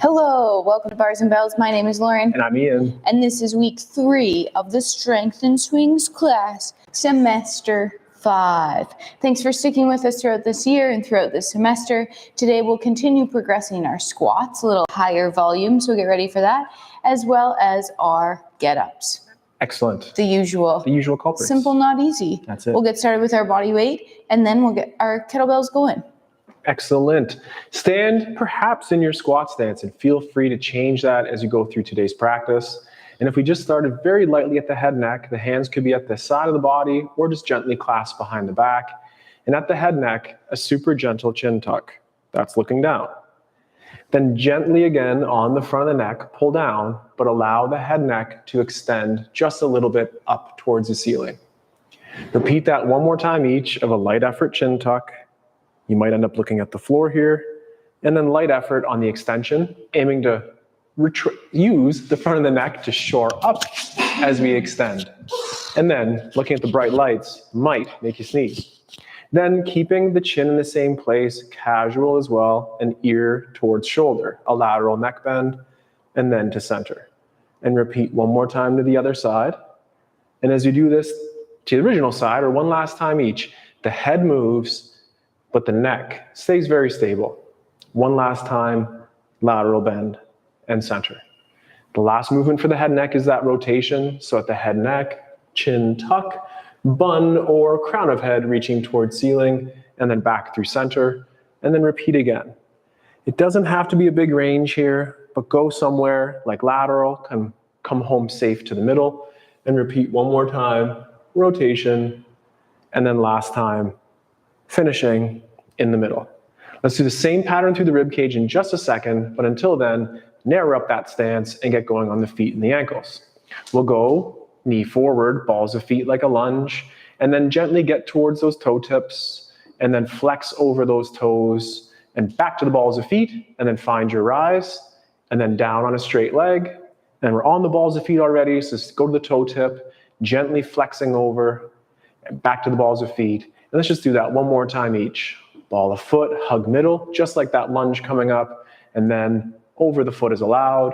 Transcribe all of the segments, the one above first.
Hello, welcome to Bars and Bells. My name is Lauren. And I'm Ian. And this is week 3 of the Strength and Swings class, semester 5. Thanks for sticking with us throughout this year and throughout this semester. Today we'll continue progressing our squats, a little higher volume, so get ready for that, as well as our get-ups. Excellent. The usual culprits. Simple, not easy. That's it. We'll get started with our body weight, and then we'll get our kettlebells going. Excellent. Stand perhaps in your squat stance and feel free to change that as you go through today's practice. And if we just started very lightly at the head neck, the hands could be at the side of the body or just gently clasped behind the back. And at the head neck, a super gentle chin tuck. That's looking down. Then gently again on the front of the neck, pull down, but allow the head neck to extend just a little bit up towards the ceiling. Repeat that one more time each of a light effort chin tuck. You might end up looking at the floor here, and then light effort on the extension, aiming to use the front of the neck to shore up as we extend. And then looking at the bright lights might make you sneeze. Then keeping the chin in the same place, casual as well, and ear towards shoulder, a lateral neck bend, and then to center. And repeat one more time to the other side. And as you do this to the original side, or one last time each, the head moves, but the neck stays very stable. One last time, lateral bend and center. The last movement for the head neck is that rotation. So at the head neck, chin tuck, bun or crown of head reaching towards ceiling, and then back through center, and then repeat again. It doesn't have to be a big range here, but go somewhere like lateral, come home safe to the middle, and repeat one more time, rotation, and then last time, finishing in the middle. Let's do the same pattern through the rib cage in just a second, but until then, narrow up that stance and get going on the feet and the ankles. We'll go knee forward, balls of feet like a lunge, and then gently get towards those toe tips, and then flex over those toes, and back to the balls of feet, and then find your rise, and then down on a straight leg. And we're on the balls of feet already, so just go to the toe tip, gently flexing over, and back to the balls of feet. And let's just do that one more time each. Ball of foot, hug middle, just like that lunge coming up, and then over the foot is allowed,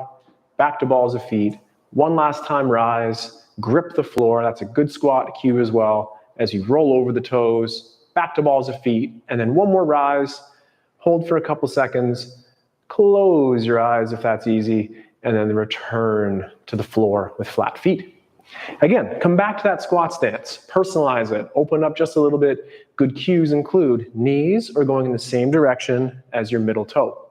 back to balls of feet. One last time rise, grip the floor, that's a good squat cue as well, as you roll over the toes, back to balls of feet, and then one more rise, hold for a couple seconds, close your eyes if that's easy, and then return to the floor with flat feet. Again, come back to that squat stance, personalize it, open up just a little bit. Good cues include knees are going in the same direction as your middle toe.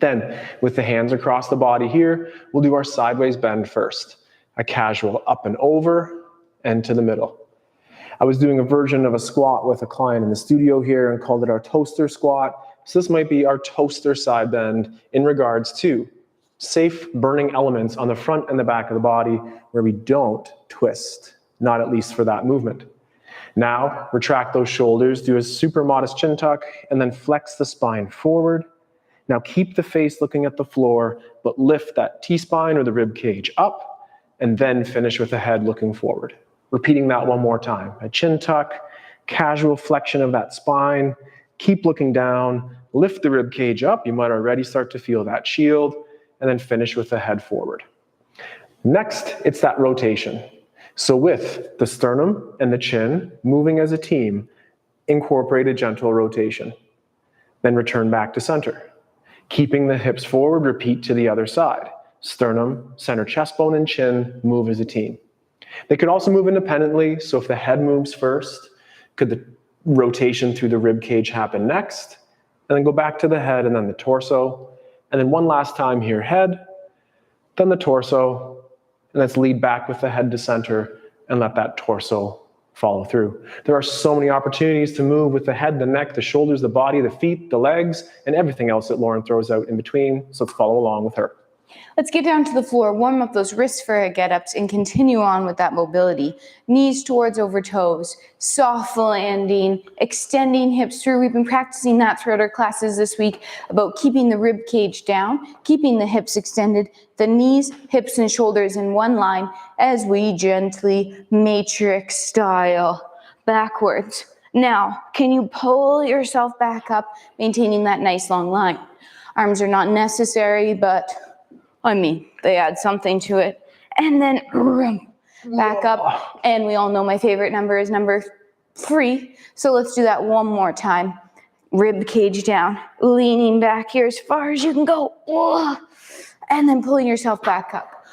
Then, with the hands across the body here, we'll do our sideways bend first. A casual up and over and to the middle. I was doing a version of a squat with a client in the studio here and called it our toaster squat. So this might be our toaster side bend in regards to safe burning elements on the front and the back of the body where we don't twist, not at least for that movement. Now, retract those shoulders, do a super modest chin tuck, and then flex the spine forward. Now keep the face looking at the floor, but lift that T-spine or the rib cage up, and then finish with the head looking forward. Repeating that one more time. A chin tuck, casual flexion of that spine, keep looking down, lift the rib cage up, you might already start to feel that shield, and then finish with the head forward. Next, it's that rotation. So with the sternum and the chin moving as a team, incorporate a gentle rotation. Then return back to center. Keeping the hips forward, repeat to the other side. Sternum, center chest bone, and chin move as a team. They could also move independently, so if the head moves first, could the rotation through the rib cage happen next? And then go back to the head and then the torso. And then one last time here, head, then the torso, and let's lead back with the head to center and let that torso follow through. There are so many opportunities to move with the head, the neck, the shoulders, the body, the feet, the legs, and everything else that Lauren throws out in between, so let's follow along with her. Let's get down to the floor, warm up those wrists for our get-ups, and continue on with that mobility. Knees towards over toes, soft landing, extending hips through. We've been practicing that throughout our classes this week about keeping the rib cage down, keeping the hips extended, the knees, hips, and shoulders in one line as we gently matrix style backwards. Now, can you pull yourself back up, maintaining that nice long line? Arms are not necessary, but I mean, they add something to it. And then back up. And we all know my favorite number is number 3. So let's do that one more time. Rib cage down, leaning back here as far as you can go. And then pulling yourself back up.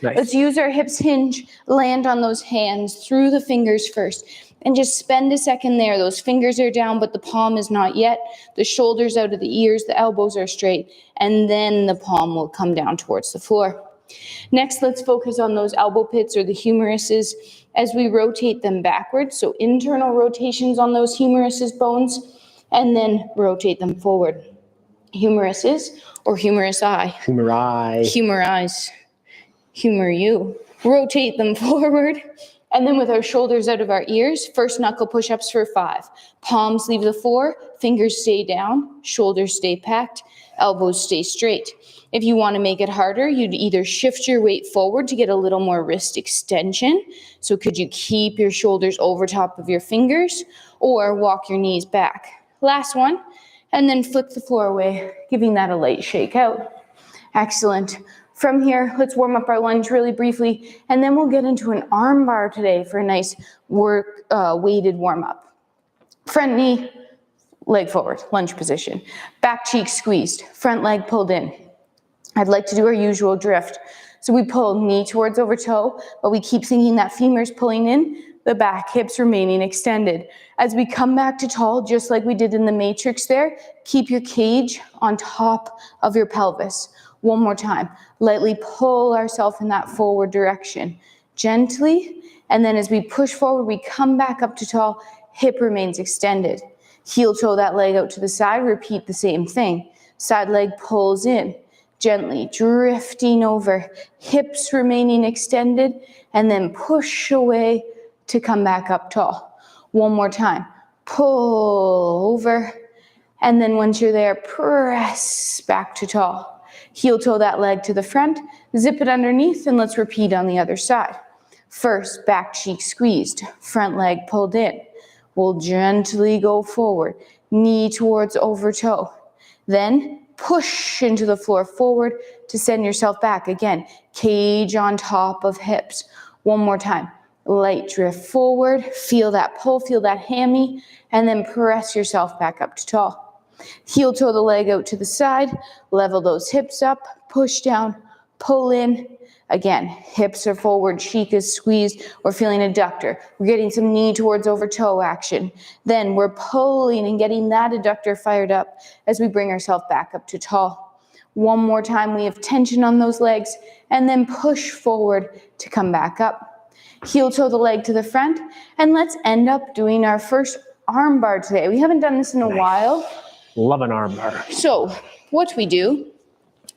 Nice. Let's use our hips hinge, land on those hands through the fingers first. And just spend a second there. Those fingers are down, but the palm is not yet. The shoulders out of the ears, the elbows are straight. And then the palm will come down towards the floor. Next, let's focus on those elbow pits or the humeruses as we rotate them backwards. So internal rotations on those humeruses bones, and then rotate them forward. Humeruses or humeri. Humerize. Humor you. Rotate them forward. And then with our shoulders out of our ears, first knuckle push-ups for 5. Palms leave the floor, fingers stay down, shoulders stay packed, elbows stay straight. If you want to make it harder, you'd either shift your weight forward to get a little more wrist extension. So could you keep your shoulders over top of your fingers or walk your knees back? Last one, and then flip the floor away, giving that a light shake out. Excellent. From here, let's warm up our lunge really briefly, and then we'll get into an arm bar today for a nice weighted warm up. Front knee, leg forward, lunge position. Back cheek squeezed, front leg pulled in. I'd like to do our usual drift. So we pull knee towards over toe, but we keep thinking that femur's pulling in, the back hips remaining extended. As we come back to tall, just like we did in the matrix there, keep your cage on top of your pelvis. One more time. Lightly pull ourselves in that forward direction. Gently, and then as we push forward, we come back up to tall, hip remains extended. Heel toe that leg out to the side, repeat the same thing. Side leg pulls in, gently drifting over, hips remaining extended, and then push away to come back up tall. One more time. Pull over, and then once you're there, press back to tall. Heel toe that leg to the front, zip it underneath, and let's repeat on the other side. First, back cheek squeezed, front leg pulled in. We'll gently go forward, knee towards over toe. Then push into the floor forward to send yourself back. Again, cage on top of hips. One more time. Light drift forward, feel that pull, feel that hammy, and then press yourself back up to tall. Heel toe the leg out to the side, level those hips up, push down, pull in. Again, hips are forward, cheek is squeezed. We're feeling adductor. We're getting some knee towards over toe action. Then we're pulling and getting that adductor fired up as we bring ourselves back up to tall. One more time, we have tension on those legs, and then push forward to come back up. Heel toe the leg to the front, and let's end up doing our first arm bar today. We haven't done this in a while. Love an arm bar. So what we do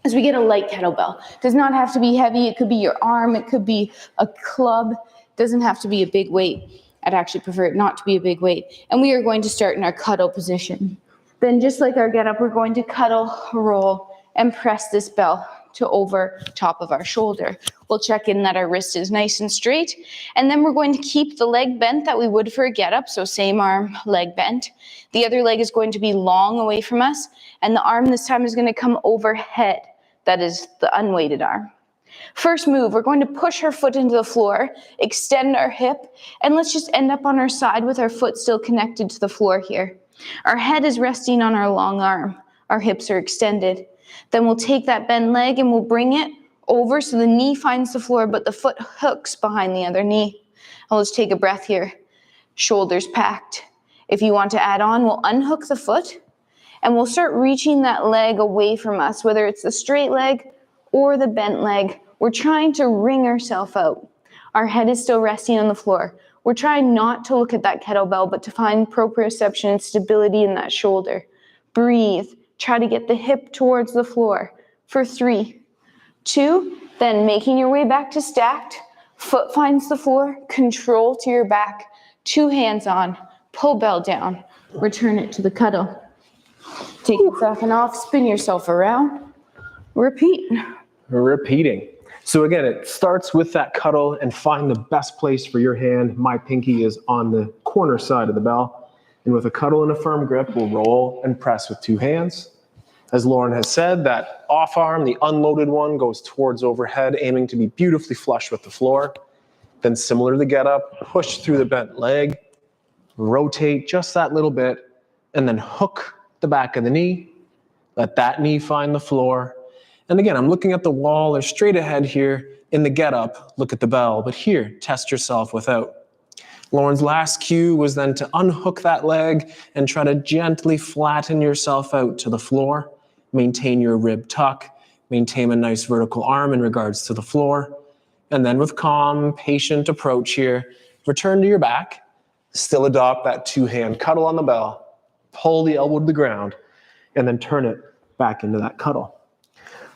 is we get a light kettlebell. It does not have to be heavy. It could be your arm. It could be a club. It doesn't have to be a big weight. I'd actually prefer it not to be a big weight. And we are going to start in our cuddle position. Then just like our get up, we're going to cuddle, roll, and press this bell to over top of our shoulder. We'll check in that our wrist is nice and straight. And then we're going to keep the leg bent that we would for a get up. So same arm, leg bent. The other leg is going to be long away from us. And the arm this time is going to come overhead. That is the unweighted arm. First move, we're going to push our foot into the floor, extend our hip, and let's just end up on our side with our foot still connected to the floor here. Our head is resting on our long arm. Our hips are extended. Then we'll take that bent leg and we'll bring it over so the knee finds the floor, but the foot hooks behind the other knee. And let's take a breath here. Shoulders packed. If you want to add on, we'll unhook the foot and we'll start reaching that leg away from us, whether it's the straight leg or the bent leg. We're trying to wring ourselves out. Our head is still resting on the floor. We're trying not to look at that kettlebell, but to find proprioception and stability in that shoulder. Breathe. Try to get the hip towards the floor for 3, 2, then making your way back to stacked. Foot finds the floor, control to your back, 2 hands on, pull bell down, return it to the cuddle. Take the second off, spin yourself around, repeat. Repeating. So again, it starts with that cuddle and find the best place for your hand. My pinky is on the corner side of the bell. And with a cuddle and a firm grip, we'll roll and press with 2 hands. As Lauren has said, that off arm, the unloaded one, goes towards overhead, aiming to be beautifully flush with the floor. Then similar to the get up, push through the bent leg, rotate just that little bit, and then hook the back of the knee. Let that knee find the floor. And again, I'm looking at the wall or straight ahead here. In the get up, look at the bell, but here, test yourself without. Lauren's last cue was then to unhook that leg and try to gently flatten yourself out to the floor. Maintain your rib tuck, maintain a nice vertical arm in regards to the floor. And then with calm, patient approach here, return to your back, still adopt that two-hand cuddle on the bell, pull the elbow to the ground, and then turn it back into that cuddle.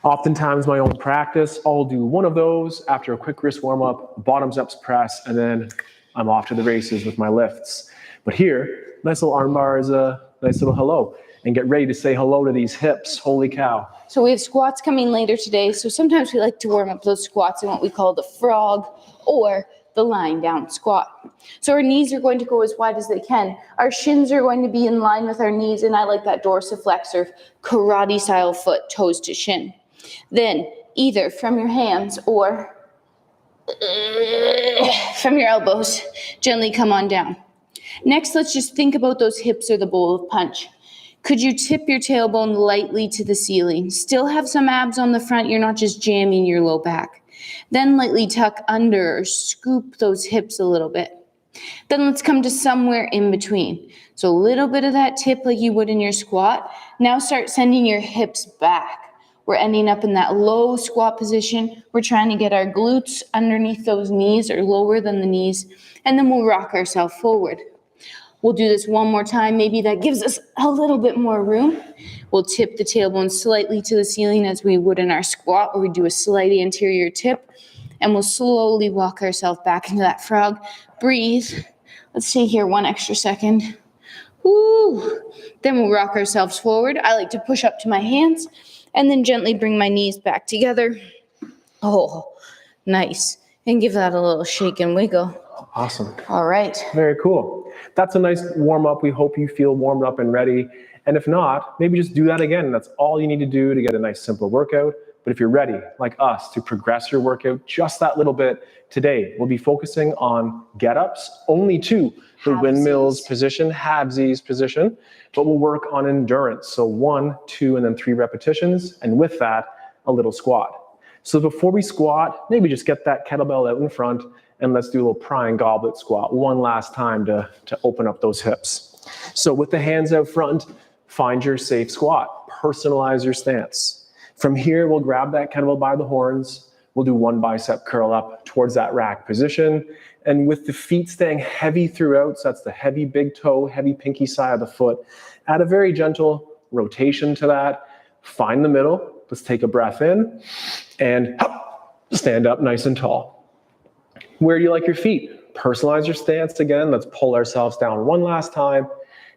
Oftentimes, my own practice, I'll do one of those after a quick wrist warm-up, bottoms ups press, and then I'm off to the races with my lifts. But here, nice little arm bar is a nice little hello. And get ready to say hello to these hips. Holy cow. So we have squats coming later today. So sometimes we like to warm up those squats in what we call the frog or the lying down squat. So our knees are going to go as wide as they can. Our shins are going to be in line with our knees, and I like that dorsiflexor karate style foot, toes to shin. Then either from your hands or from your elbows, gently come on down. Next, let's just think about those hips or the bowl of punch. Could you tip your tailbone lightly to the ceiling? Still have some abs on the front, you're not just jamming your low back. Then lightly tuck under or scoop those hips a little bit. Then let's come to somewhere in between. So a little bit of that tip like you would in your squat. Now start sending your hips back. We're ending up in that low squat position. We're trying to get our glutes underneath those knees or lower than the knees. And then we'll rock ourselves forward. We'll do this one more time. Maybe that gives us a little bit more room. We'll tip the tailbone slightly to the ceiling as we would in our squat, where we do a slight anterior tip. And we'll slowly walk ourselves back into that frog. Breathe. Let's stay here one extra second. Woo. Then we'll rock ourselves forward. I like to push up to my hands and then gently bring my knees back together. Oh, nice. And give that a little shake and wiggle. Awesome. All right. Very cool. That's a nice warm up. We hope you feel warmed up and ready. And if not, maybe just do that again. That's all you need to do to get a nice simple workout. But if you're ready, like us, to progress your workout just that little bit, today we'll be focusing on get-ups, only two, the windmills position, halvesies position, but we'll work on endurance. So 1, 2, and then 3 repetitions. And with that, a little squat. So before we squat, maybe just get that kettlebell out in front and let's do a little prying goblet squat one last time to open up those hips. So with the hands out front, find your safe squat. Personalize your stance. From here, we'll grab that kettlebell by the horns. We'll do 1 bicep curl up towards that rack position. And with the feet staying heavy throughout, so that's the heavy big toe, heavy pinky side of the foot, add a very gentle rotation to that. Find the middle. Let's take a breath in and stand up nice and tall. Where do you like your feet? Personalize your stance again. Let's pull ourselves down one last time.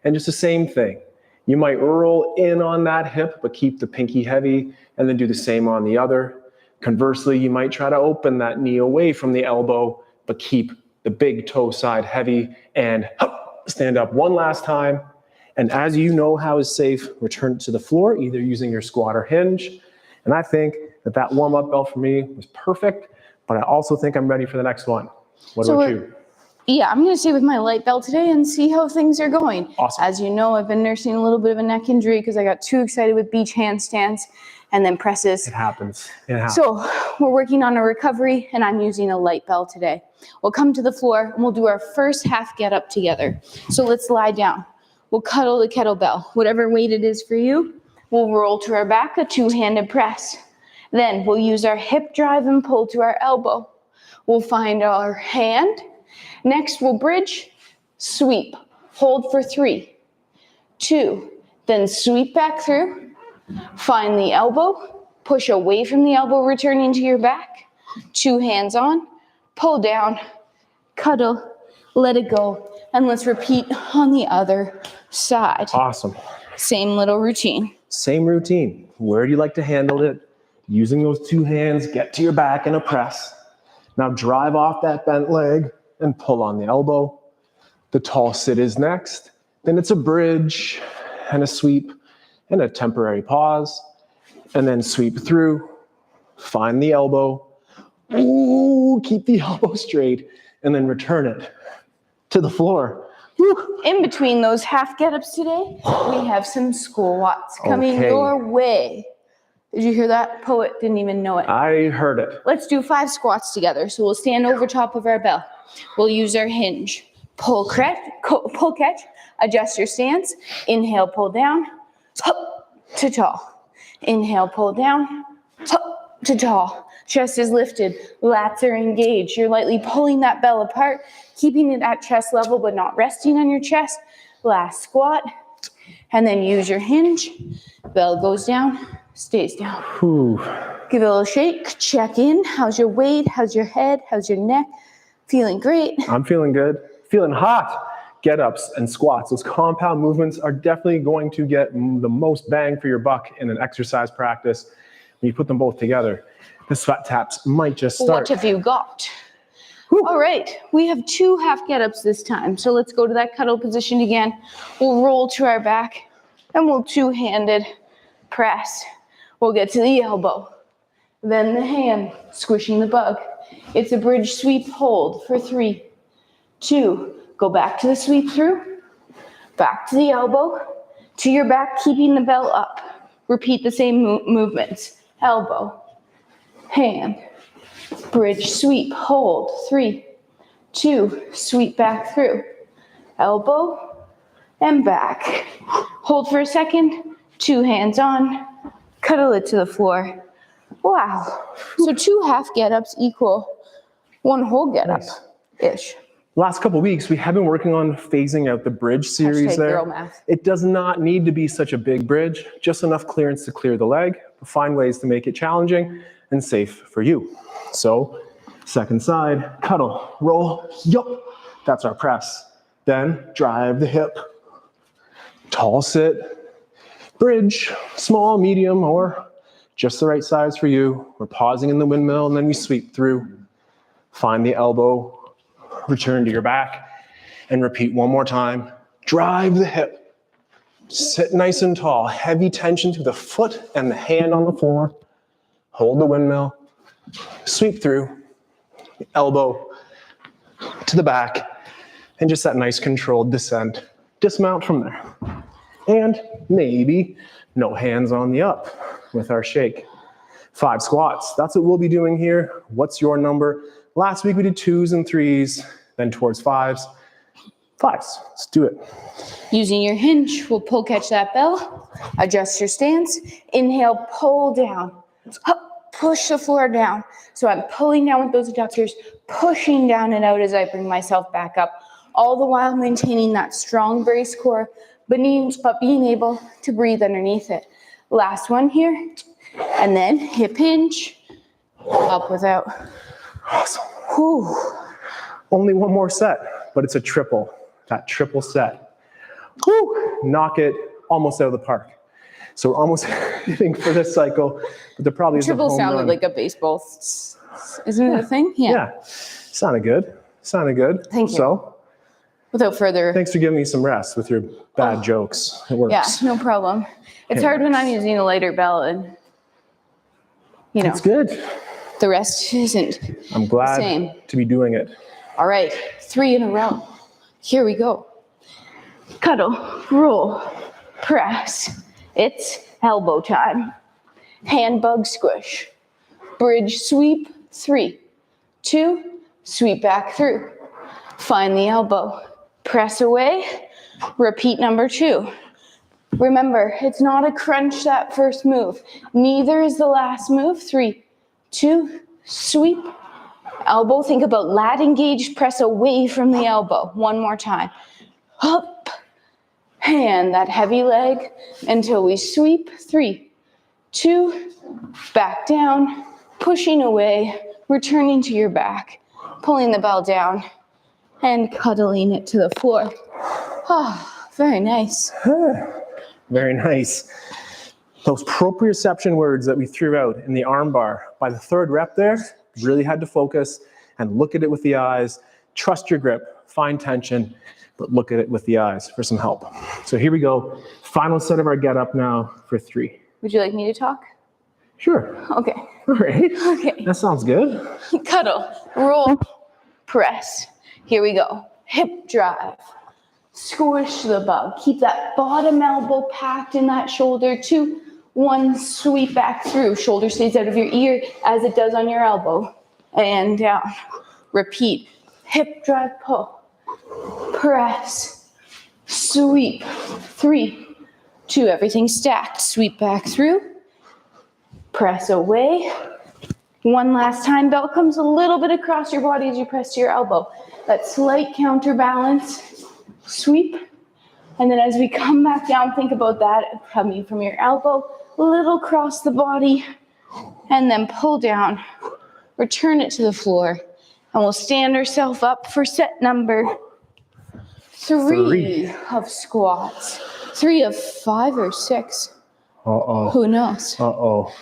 And just the same thing. You might roll in on that hip, but keep the pinky heavy, and then do the same on the other. Conversely, you might try to open that knee away from the elbow, but keep the big toe side heavy, and stand up one last time. And as you know how is safe, return to the floor, either using your squat or hinge. And I think that warm-up bell for me was perfect, but I also think I'm ready for the next one. What about you? Yeah, I'm going to stay with my light bell today and see how things are going. Awesome. As you know, I've been nursing a little bit of a neck injury because I got too excited with beach handstands and then presses. It happens. It happens. So we're working on a recovery, and I'm using a light bell today. We'll come to the floor, and we'll do our first half get up together. So let's lie down. We'll cuddle the kettlebell. Whatever weight it is for you, we'll roll to our back, a 2-handed press. Then we'll use our hip drive and pull to our elbow. We'll find our hand. Next, we'll bridge, sweep, hold for 3, 2, then sweep back through, find the elbow, push away from the elbow, returning to your back, 2 hands on, pull down, cuddle, let it go, and let's repeat on the other side. Awesome. Same little routine. Same routine. Where do you like to handle it? Using those 2 hands, get to your back in a press. Now drive off that bent leg and pull on the elbow. The tall sit is next. Then it's a bridge and a sweep and a temporary pause, and then sweep through, find the elbow, ooh, keep the elbow straight, and then return it to the floor. Woo. In between those half get-ups today, we have some squats coming your way. Did you hear that? Poet didn't even know it. I heard it. Let's do 5 squats together. So we'll stand over top of our bell. We'll use our hinge. Pull catch, adjust your stance. Inhale, pull down, up to tall. Inhale, pull down, up to tall. Chest is lifted, lats are engaged. You're lightly pulling that bell apart, keeping it at chest level but not resting on your chest. Last squat, and then use your hinge. Bell goes down, stays down. Ooh. Give it a little shake, check in. How's your weight? How's your head? How's your neck? Feeling great? I'm feeling good. Feeling hot. Get-ups and squats. Those compound movements are definitely going to get the most bang for your buck in an exercise practice. When you put them both together, the sweat taps might just start. What have you got? Whew. All right, we have 2 half get-ups this time. So let's go to that cuddle position again. We'll roll to our back and we'll two-handed press. We'll get to the elbow, then the hand, squishing the bug. It's a bridge sweep hold for 3, 2, go back to the sweep through, back to the elbow, to your back, keeping the bell up. Repeat the same movements. Elbow, hand, bridge sweep, hold, 3, 2, sweep back through, elbow, and back. Hold for a second, 2 hands on, cuddle it to the floor. Wow. So 2 half get-ups equal 1 whole get-up-ish. Last couple of weeks, we have been working on phasing out the bridge series there. Girl math. It does not need to be such a big bridge, just enough clearance to clear the leg, but find ways to make it challenging and safe for you. So, second side, cuddle, roll, yup. That's our press. Then drive the hip, tall sit, bridge, small, medium, or just the right size for you. We're pausing in the windmill and then we sweep through. Find the elbow, return to your back, and repeat one more time. Drive the hip. Sit nice and tall. Heavy tension to the foot and the hand on the floor. Hold the windmill. Sweep through. Elbow to the back. And just that nice controlled descent. Dismount from there. And maybe no hands on the up with our shake. 5 squats. That's what we'll be doing here. What's your number? Last week we did 2s and 3s, then towards 5s. 5s. Let's do it. Using your hinge, we'll pull catch that bell. Adjust your stance. Inhale, pull down. Up, push the floor down. So I'm pulling down with those adductors, pushing down and out as I bring myself back up, all the while maintaining that strong brace core, but being able to breathe underneath it. Last one here. And then hip hinge, up without. Awesome. Whew. Only one more set, but it's a triple. That triple set. Whew. Knock it almost out of the park. So we're almost hitting for this cycle, but there probably is a Triple home sounded run. like a baseball. Isn't it a thing? Yeah. Sounded good. Sounded good. Thank you. So, Without further. thanks for giving me some rest with your bad jokes. It works. Yeah, no problem. It's hard when I'm using a lighter bell and, you know, It's good. the rest isn't. I'm glad Same. to be doing it. All right, 3 in a row. Here we go. Cuddle, roll, press. It's elbow time. Hand bug squish. Bridge sweep, 3, 2, sweep back through. Find the elbow. Press away. Repeat number 2. Remember, it's not a crunch that first move. Neither is the last move. 3, 2, sweep. Elbow, think about lat engaged, press away from the elbow. One more time. Up. Hand that heavy leg until we sweep. 3, 2, back down, pushing away, returning to your back, pulling the bell down, and cuddling it to the floor. Ah, very nice. Very nice. Those proprioception words that we threw out in the arm bar, by the 3rd rep there, really had to focus and look at it with the eyes, trust your grip, find tension, but look at it with the eyes for some help. So here we go. Final set of our get up now for 3. Would you like me to talk? Sure. Okay. All right. Okay. That sounds good. Cuddle, roll, press. Here we go. Hip drive. Squish the bug. Keep that bottom elbow packed in that shoulder. 2, 1, sweep back through. Shoulder stays out of your ear as it does on your elbow. And down. Repeat. Hip drive, pull. Press. Sweep. 3, 2, everything stacked. Sweep back through. Press away. One last time. Belt comes a little bit across your body as you press to your elbow. That slight counterbalance. Sweep. And then as we come back down, think about that coming from your elbow, little across the body, and then pull down. Return it to the floor. And we'll stand ourselves up for set number 3 of squats. 3 of 5 or 6. Uh-oh. Who knows? Uh-oh.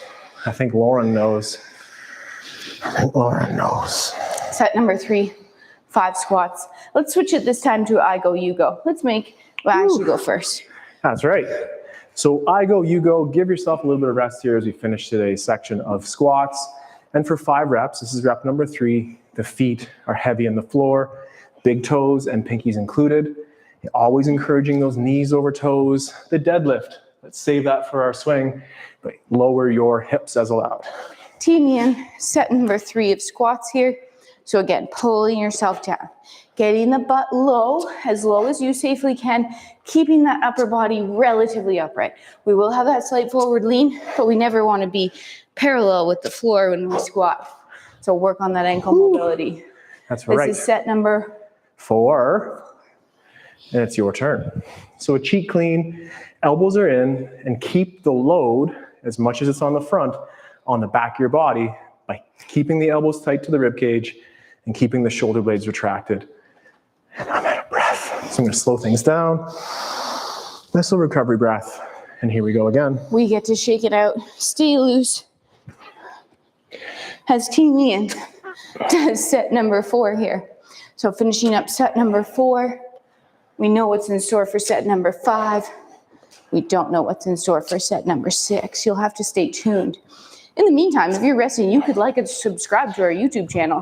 I think Lauren knows. Set number 3, 5 squats. Let's switch it this time to I go, you go. You go first. That's right. So I go, you go. Give yourself a little bit of rest here as we finish today's section of squats. And for 5 reps, this is rep number 3. The feet are heavy on the floor, big toes and pinkies included. Always encouraging those knees over toes. The deadlift, let's save that for our swing, but lower your hips as allowed. Team Ian, set number 3 of squats here. So again, pulling yourself down, getting the butt low as you safely can, keeping that upper body relatively upright. We will have that slight forward lean, but we never want to be parallel with the floor when we squat. So work on that ankle mobility. That's right. This is set number 4, and it's your turn. So a cheek clean, elbows are in, and keep the load, as much as it's on the front, on the back of your body by keeping the elbows tight to the rib cage and keeping the shoulder blades retracted. And I'm out of breath. So I'm going to slow things down. Nice little recovery breath. And here we go again. We get to shake it out. Stay loose. As Team Ian does set number 4 here. So finishing up set number 4. We know what's in store for set number 5. We don't know what's in store for set number 6. You'll have to stay tuned. In the meantime, if you're resting, you could like and subscribe to our YouTube channel.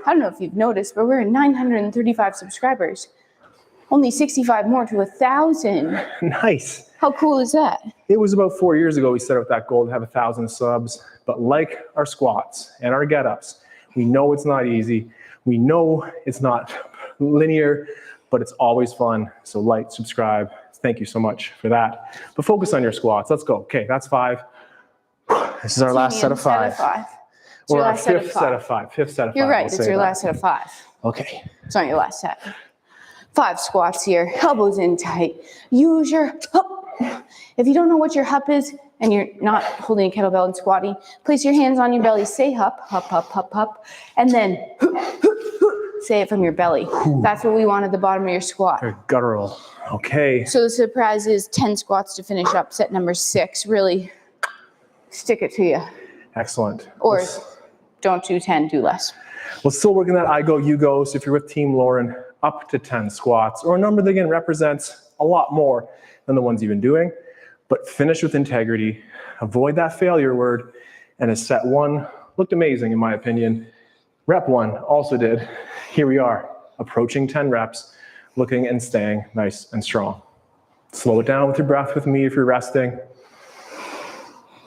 I don't know if you've noticed, but we're at 935 subscribers. Only 65 more to 1,000. Nice. How cool is that? It was about 4 years ago we set out that goal to have 1,000 subs. But like our squats and our get-ups, we know it's not easy. We know it's not linear, but it's always fun. So like, subscribe. Thank you so much for that. But focus on your squats. Let's go. Okay, that's 5. This is our last set of 5. Or our 5th set of 5. 5th set of 5. You're right, it's your last set of 5. Okay. It's not your last set. 5 squats here, elbows in tight. Use your hup. If you don't know what your hup is and you're not holding a kettlebell and squatting, place your hands on your belly, say hup, hup, hup, hup, hup, and then say it from your belly. That's what we want at the bottom of your squat. Very guttural. Okay. So the surprise is 10 squats to finish up set number 6. Really stick it to you. Excellent. Or don't do 10, do less. We're still working that I go, you go. So if you're with Team Lauren, up to 10 squats, or a number that again represents a lot more than the ones you've been doing, but finish with integrity, avoid that failure word, and as set 1 looked amazing in my opinion. Rep 1 also did. Here we are, approaching 10 reps, looking and staying nice and strong. Slow it down with your breath with me if you're resting.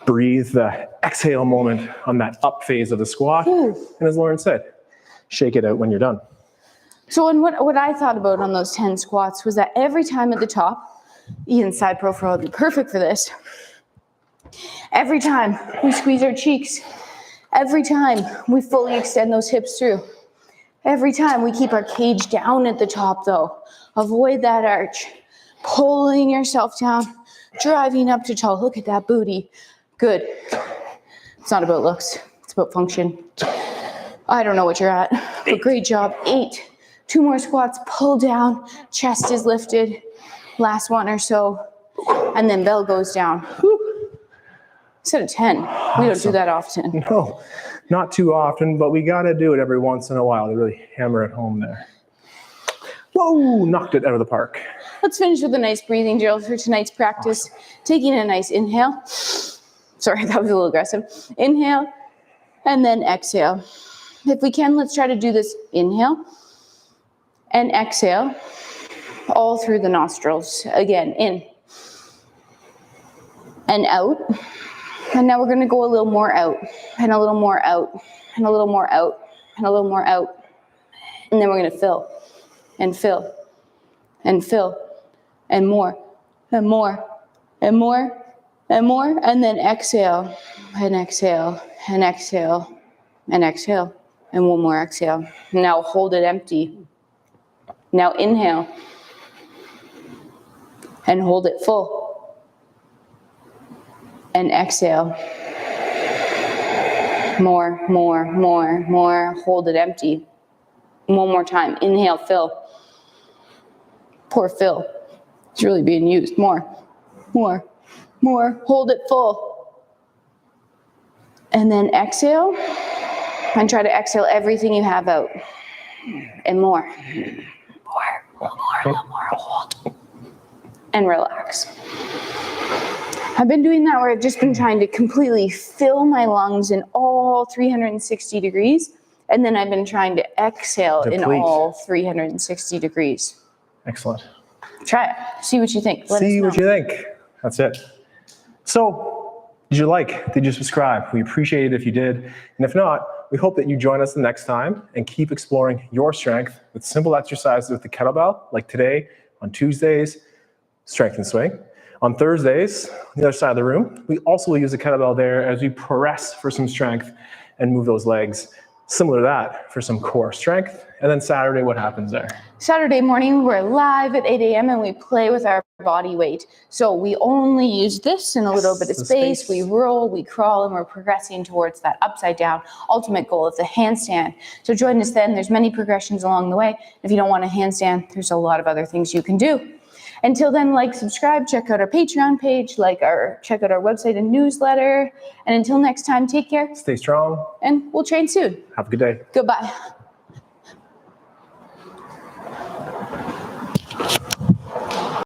Breathe the exhale moment on that up phase of the squat. And as Lauren said, shake it out when you're done. So what I thought about on those 10 squats was that every time at the top, Ian's side profile would be perfect for this. Every time we squeeze our cheeks, every time we fully extend those hips through, every time we keep our cage down at the top though, avoid that arch, pulling yourself down, driving up to toe. Look at that booty. Good. It's not about looks, it's about function. I don't know what you're at, but great job. 8. 2 more squats, pull down, chest is lifted. Last one or so, and then bell goes down. Instead of 10, we don't do that often. No, not too often, but we gotta do it every once in a while to really hammer it home there. Whoa, knocked it out of the park. Let's finish with a nice breathing drill for tonight's practice. Awesome. Taking a nice inhale. Sorry, that was a little aggressive. Inhale, and then exhale. If we can, let's try to do this. Inhale and exhale, all through the nostrils. Again, in and out. And now we're gonna go a little more out, and a little more out, and a little more out, and a little more out. And then we're gonna fill, and fill, and fill, and more, and more, and more, and more. And then exhale, and exhale, and exhale, and exhale. And one more exhale. Now hold it empty. Now inhale, and hold it full. And exhale. More, more, more, more. Hold it empty. One more time. Inhale, fill. Poor fill. It's really being used. More, more, more. Hold it full. And then exhale. And try to exhale everything you have out. And more. More, hold. And relax. I've been doing that where I've just been trying to completely fill my lungs in all 360 degrees. And then I've been trying to exhale in all 360 degrees. Excellent. Try it. See what you think. See what you think. That's it. So, did you like? Did you subscribe? We appreciate it if you did. And if not, we hope that you join us the next time and keep exploring your strength with simple exercises with the kettlebell, like today on Tuesdays, strength and swing. On Thursdays, on the other side of the room, we also will use a kettlebell there as we press for some strength and move those legs. Similar to that for some core strength. And then Saturday, what happens there? Saturday morning, we're live at 8 a.m. and we play with our body weight. So we only use this in a little bit of space. We roll, we crawl, and we're progressing towards that upside down ultimate goal of the handstand. So join us then. There's many progressions along the way. If you don't want a handstand, there's a lot of other things you can do. Until then, like, subscribe, check out our Patreon page, check out our website and newsletter. And until next time, take care. Stay strong. And we'll train soon. Have a good day. Goodbye.